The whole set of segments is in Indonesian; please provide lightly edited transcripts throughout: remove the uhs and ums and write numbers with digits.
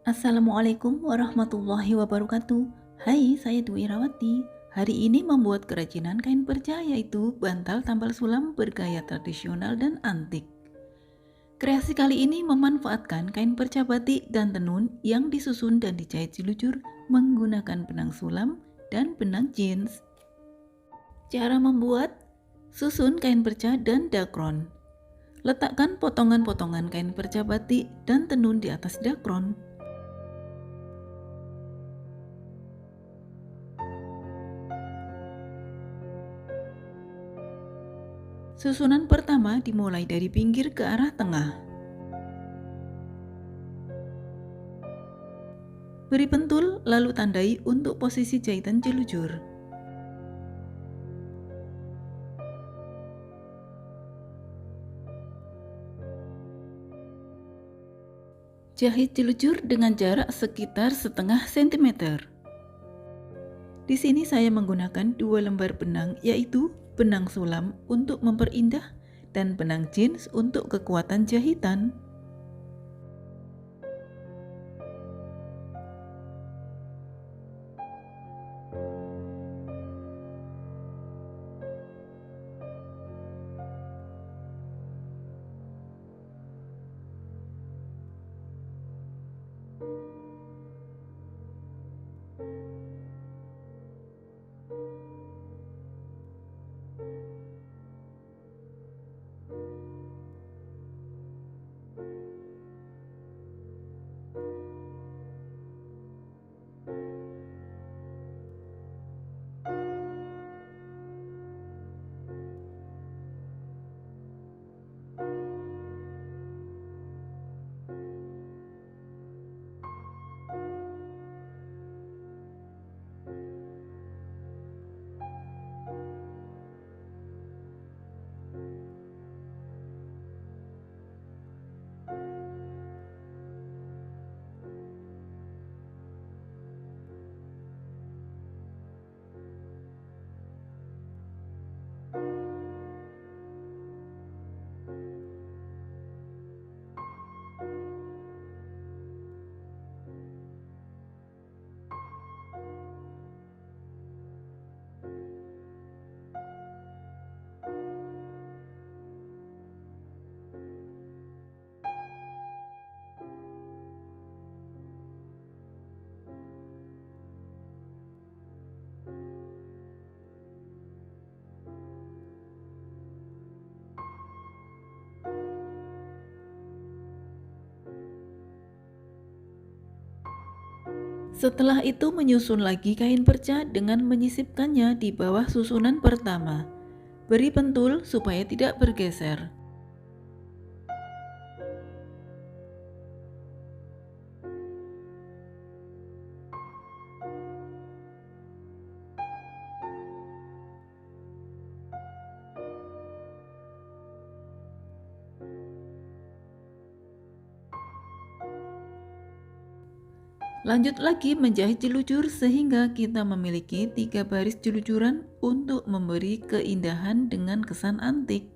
Assalamualaikum warahmatullahi wabarakatuh. Hai, saya Dwi Irawati. Hari ini membuat kerajinan kain perca yaitu bantal tampal sulam bergaya tradisional dan antik. Kreasi kali ini memanfaatkan kain perca batik dan tenun yang disusun dan dijahit jelujur menggunakan benang sulam dan benang jeans. Cara membuat: susun kain perca dan dakron. Letakkan potongan-potongan kain perca batik dan tenun di atas dakron. Susunan pertama dimulai dari pinggir ke arah tengah. Beri pentul lalu tandai untuk posisi jahitan jelujur. Jahit jelujur dengan jarak sekitar setengah sentimeter. Di sini saya menggunakan 2 lembar benang, yaitu benang sulam untuk memperindah dan benang jeans untuk kekuatan jahitan. Setelah itu menyusun lagi kain perca dengan menyisipkannya di bawah susunan pertama. Beri pentul supaya tidak bergeser. Lanjut lagi menjahit jelujur sehingga kita memiliki 3 baris jelujuran untuk memberi keindahan dengan kesan antik.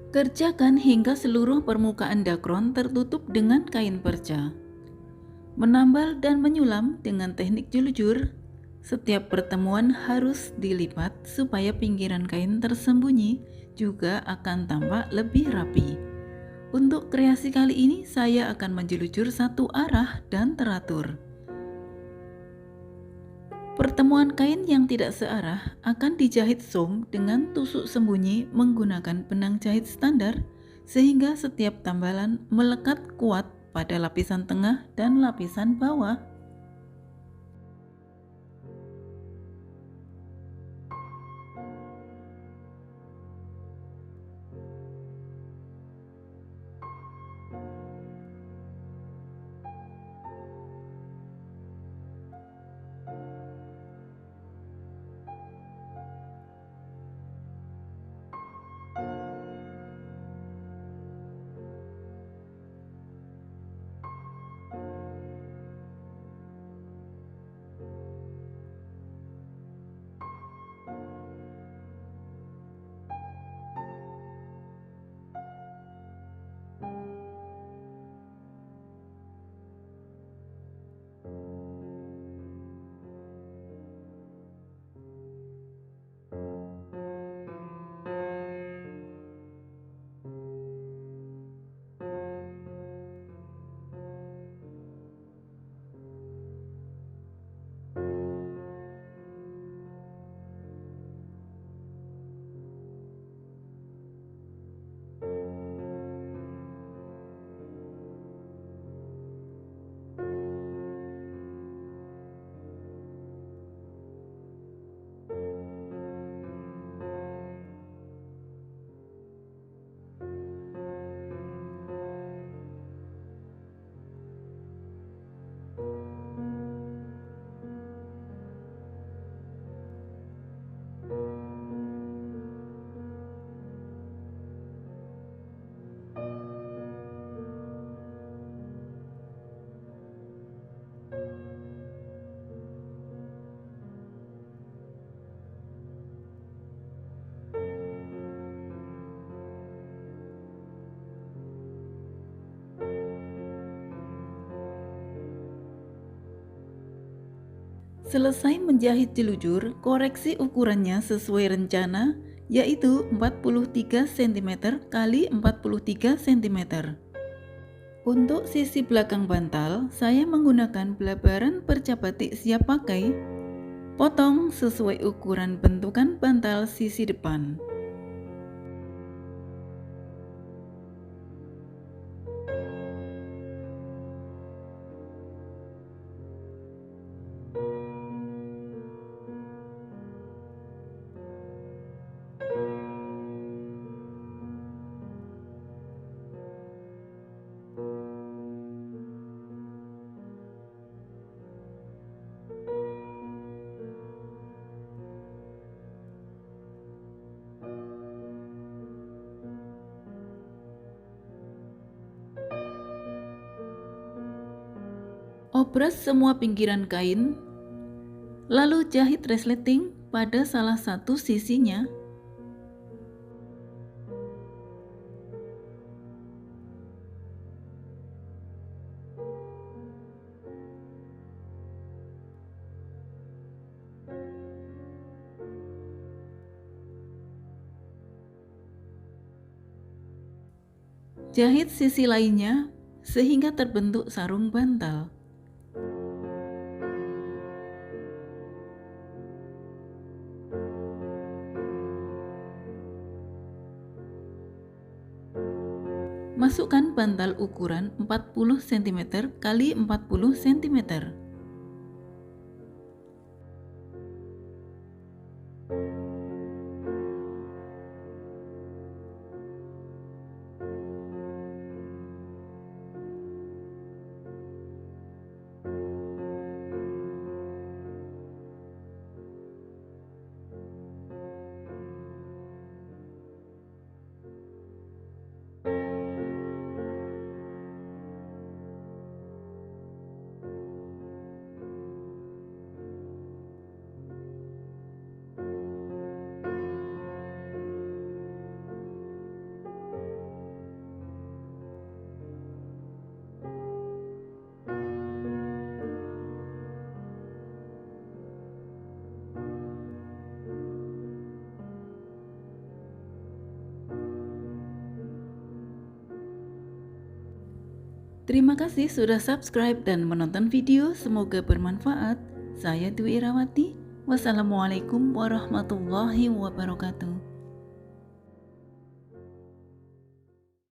Kerjakan hingga seluruh permukaan dakron tertutup dengan kain perca. Menambal dan menyulam dengan teknik jelujur. Setiap pertemuan harus dilipat supaya pinggiran kain tersembunyi juga akan tampak lebih rapi. Untuk kreasi kali ini saya akan menjelujur satu arah dan teratur. Pertemuan kain yang tidak searah akan dijahit som dengan tusuk sembunyi menggunakan benang jahit standar sehingga setiap tambalan melekat kuat pada lapisan tengah dan lapisan bawah. Selesai menjahit jelujur, koreksi ukurannya sesuai rencana, yaitu 43 cm x 43 cm. Untuk sisi belakang bantal, saya menggunakan belabaran percabatik siap pakai. Potong sesuai ukuran bentukan bantal sisi depan. Obras semua pinggiran kain, lalu jahit resleting pada salah satu sisinya. Jahit sisi lainnya sehingga terbentuk sarung bantal. Masukkan bantal ukuran 40 cm x 40 cm. Terima kasih sudah subscribe dan menonton video, semoga bermanfaat. Saya Dwi Irawati. Wassalamualaikum warahmatullahi wabarakatuh.